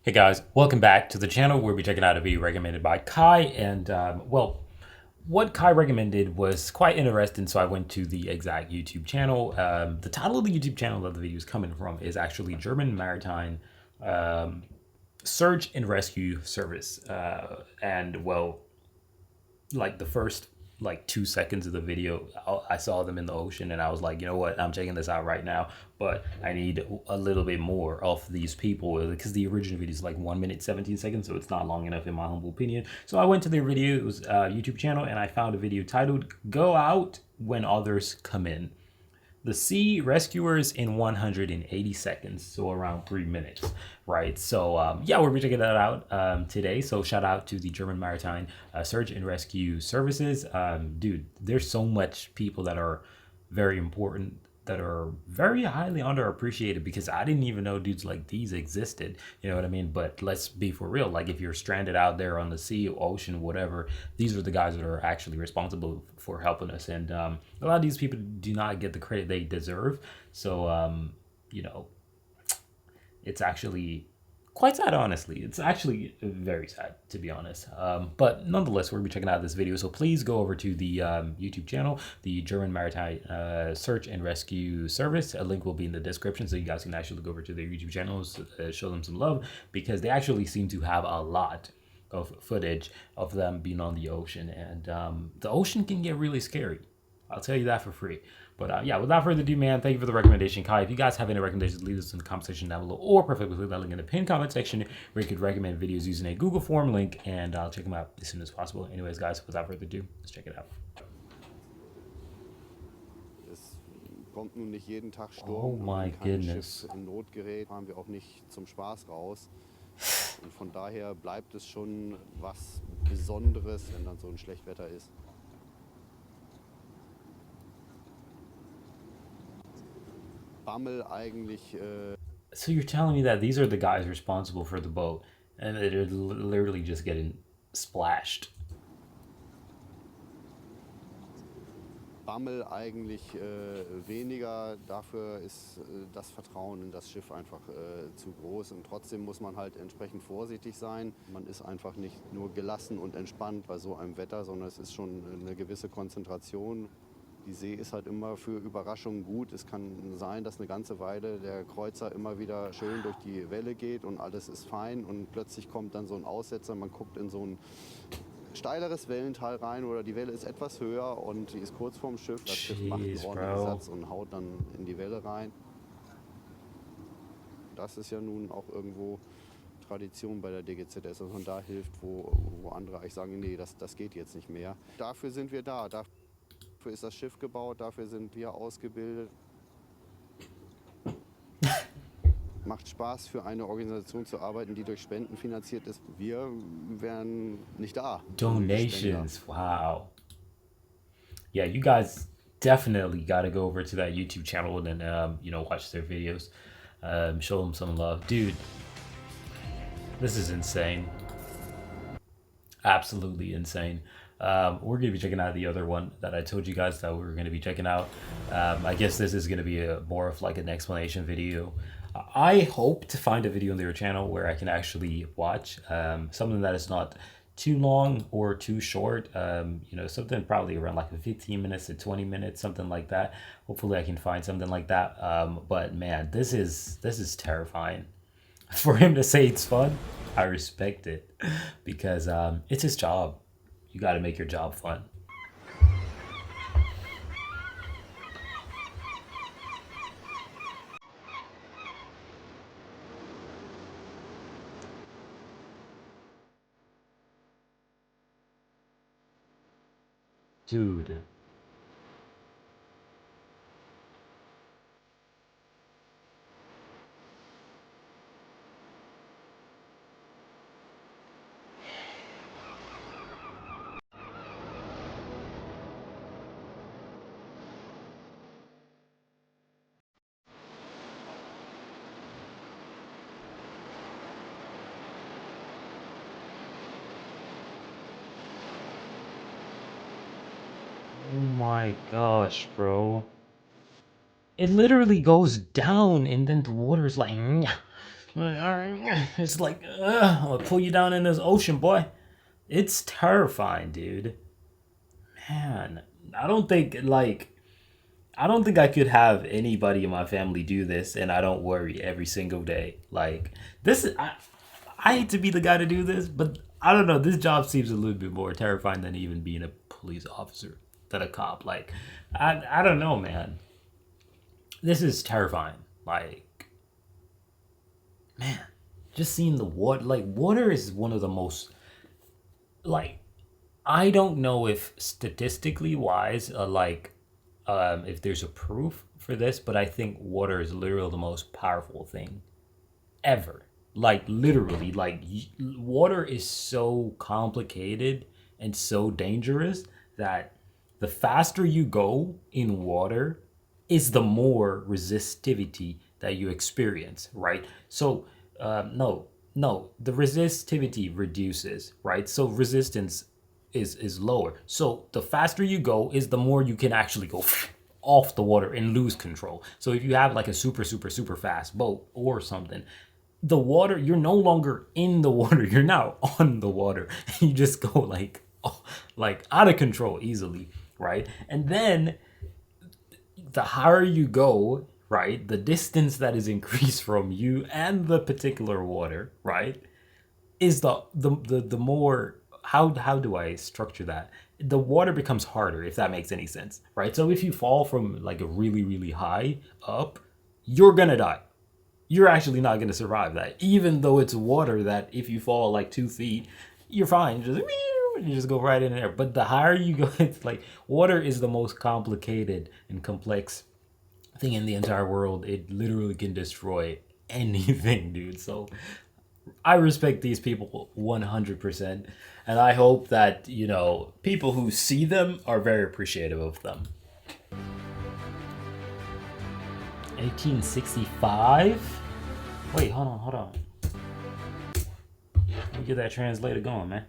Hey guys, welcome back to the channel where we'll be checking out a video recommended by Kai. And well, what Kai recommended was quite interesting, so I went to the exact YouTube channel. The title of the YouTube channel that the video is coming from is actually German Maritime um, Search and Rescue Service. And well, like the first like 2 seconds of the video, I saw them in the ocean and I was like, you know what, I'm checking this out right now, but I need a little bit more of these people because the original video is like 1 minute 17 seconds, so it's not long enough in my humble opinion. So I went to their video, it was YouTube channel, and I found a video titled "Go Out When Others Come In." The sea rescuers in 180 seconds, so around 3 minutes, right? So yeah, we're checking that out today. So shout out to the German Maritime Search and Rescue Services. Dude, there's so much people that are very important, that are very highly underappreciated, because I didn't even know dudes like these existed. You know what I mean? But let's be for real. Like, if you're stranded out there on the sea, ocean, whatever, these are the guys that are actually responsible for helping us. And a lot of these people do not get the credit they deserve. So, you know, it's actually quite sad, honestly. It's actually very sad, to be honest. But nonetheless, we'll be checking out this video. So please go over to the YouTube channel, the German Maritime Search and Rescue Service. A link will be in the description, so you guys can actually go over to their YouTube channels, show them some love, because they actually seem to have a lot of footage of them being on the ocean. And the ocean can get really scary. I'll tell you that for free. But yeah, without further ado, man, thank you for the recommendation, Kai. If you guys have any recommendations, leave us in the comment section down below, or perfectly click that link in the pinned comment section where you could recommend videos using a Google form link, and I'll check them out as soon as possible. Anyways, guys, without further ado, let's check it out. Es kommt nun nicht jeden Tag Oh Sturm, my wenn kein goodness. Schiff in Not gerät, fahren wir auch nicht zum Spaß raus. Und von daher bleibt es schon was Besonderes, wenn dann so ein Schlechtwetter ist. Bammel eigentlich. So you're telling me that these are the guys responsible for the boat, and they're literally just getting splashed? Bammel eigentlich weniger, dafür ist das Vertrauen in das Schiff einfach zu groß, und trotzdem muss man halt entsprechend vorsichtig sein. Man ist einfach nicht nur gelassen und entspannt bei so einem Wetter, sondern es ist schon eine gewisse Konzentration. Die See ist halt immer für Überraschungen gut. Es kann sein, dass eine ganze Weile der Kreuzer immer wieder schön durch die Welle geht und alles ist fein, und plötzlich kommt dann so ein Aussetzer, man guckt in so ein steileres Wellental rein, oder die Welle ist etwas höher und die ist kurz vorm Schiff. Das Schiff macht einen ordentlichen Satz und haut dann in die Welle rein. Das ist ja nun auch irgendwo Tradition bei der DGZS, dass man da hilft, wo andere eigentlich sagen, nee, das geht jetzt nicht mehr. Dafür sind wir da, dafür ist das Schiff gebaut, dafür sind wir ausgebildet. Macht Spaß, für eine Organisation zu arbeiten, die durch Spenden finanziert ist. Wir wären nicht da. Donations, wow. Yeah, you guys definitely got to go over to that YouTube channel and you know, watch their videos, show them some love, dude. This is insane, absolutely insane. We're gonna be checking out the other one that I told you guys that we were gonna be checking out. I guess this is gonna be more of like an explanation video. I hope to find a video on their channel where I can actually watch something that is not too long or too short. You know, something probably around like 15 minutes to 20 minutes, something like that. Hopefully I can find something like that. But man, this is terrifying. For him to say it's fun, I respect it, because it's his job. You got to make your job fun. Dude. Oh my gosh, bro. It literally goes down and then the water's like, Like, all right, it's like, I'll pull you down in this ocean, boy. It's terrifying, dude. Man, I don't think like I don't think I could have anybody in my family do this and I don't worry every single day. Like this is I hate to be the guy to do this, but I don't know. This job seems a little bit more terrifying than even being a police officer, than a cop. Like I don't know, man. This is terrifying. Like man, just seeing the water. Like water is one of the most like I don't know if statistically wise, if there's a proof for this, but I think water is literally the most powerful thing ever. Like literally, water is so complicated and so dangerous that the faster you go in water is the more resistivity that you experience, right? So, no, the resistivity reduces, right? So resistance is lower. So the faster you go is the more you can actually go off the water and lose control. So if you have like a super fast boat or something, the water, you're no longer in the water, you're now on the water. You just go like out of control easily, right? And then the higher you go, right, the distance that is increased from you and the particular water, right, is the more how do I structure that? The water becomes harder if that makes any sense, right? So if you fall from like a really high up, you're gonna die. You're actually not gonna survive that, even though it's water that if you fall like 2 feet, you're fine. You just go right in there. But the higher you go, it's like water is the most complicated and complex thing in the entire world. It literally can destroy anything, dude. So I respect these people 100%. And I hope that, people who see them are very appreciative of them. 1865? Wait, hold on. Let me get that translator going, man.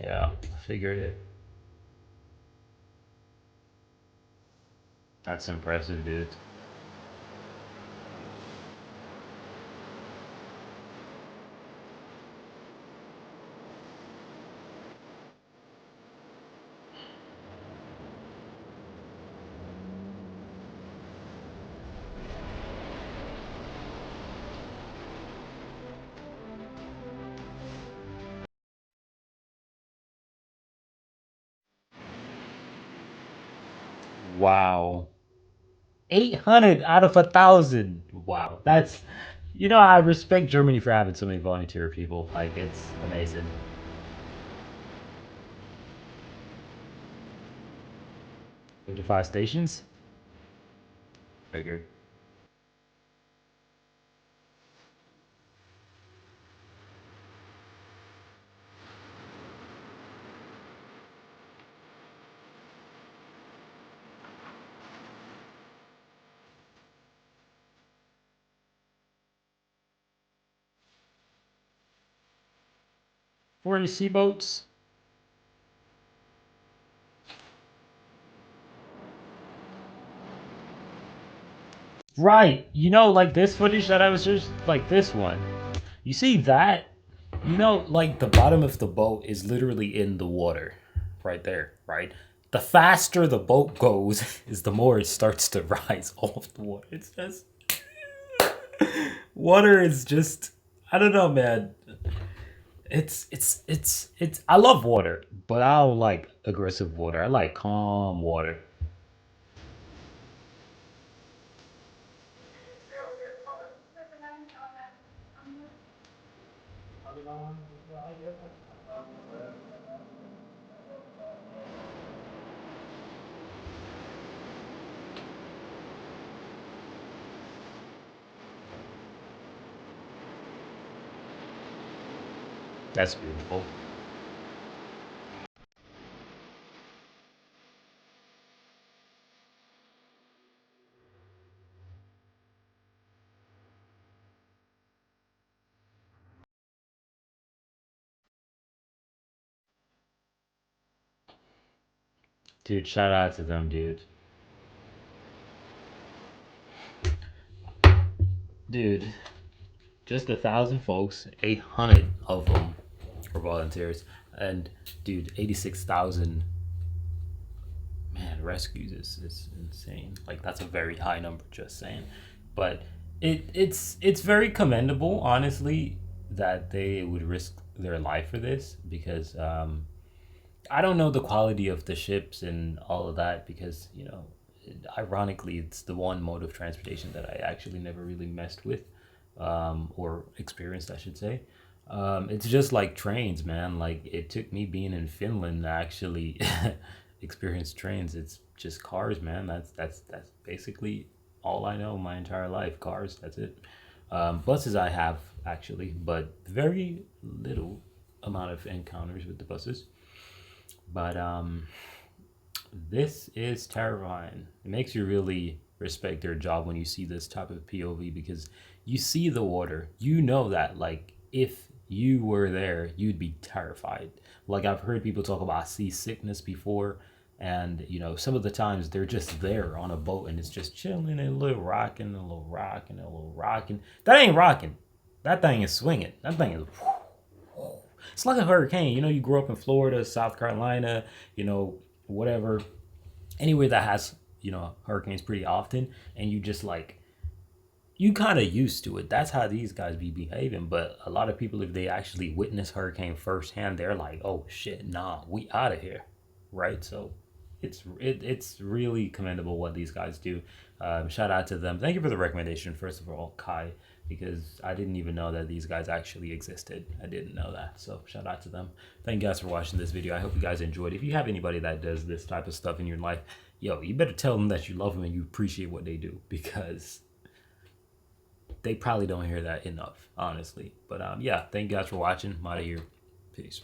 Yeah, figured it. That's impressive, dude. Wow. 800 out of 1,000. Wow. I respect Germany for having so many volunteer people. Like, it's amazing. 55 stations? Figured. 40 sea boats? Right. Like this footage that I was just, like this one. You see that? Like the bottom of the boat is literally in the water. Right there, right? The faster the boat goes, is the more it starts to rise off the water. It's just water is just I don't know, man. It's I love water, but I don't like aggressive water. I like calm water. That's beautiful. Dude, shout out to them, dude. dude, just 1,000 folks, 800 of them were volunteers, and dude, 86,000 man rescues is insane. Like that's a very high number, just saying. But it's very commendable, honestly, that they would risk their life for this because I don't know the quality of the ships and all of that because ironically, it's the one mode of transportation that I actually never really messed with or experienced, I should say. It's just like trains, man. Like it took me being in Finland to actually experience trains. It's just cars, man. That's basically all I know my entire life. Cars. That's it. Buses I have actually, but very little amount of encounters with the buses. But this is terrifying. It makes you really respect their job when you see this type of POV because you see the water. You know that like if you were there, you'd be terrified. Like I've heard people talk about seasickness before, and some of the times they're just there on a boat and it's just chilling and a little rocking, a little rocking, a little rocking. That ain't rocking. That thing is swinging. That thing is. It's like a hurricane. You grew up in Florida, South Carolina, whatever, anywhere that has, hurricanes pretty often, and you just like, you kind of used to it. That's how these guys be behaving. But a lot of people, if they actually witness hurricane firsthand, they're like, oh shit, nah, we out of here. Right? So it's really commendable what these guys do. Shout out to them. Thank you for the recommendation, first of all, Kai, because I didn't even know that these guys actually existed. I didn't know that. So shout out to them. Thank you guys for watching this video. I hope you guys enjoyed. If you have anybody that does this type of stuff in your life, yo, you better tell them that you love them and you appreciate what they do because they probably don't hear that enough, honestly. But yeah, thank you guys for watching. I'm out of here. Peace.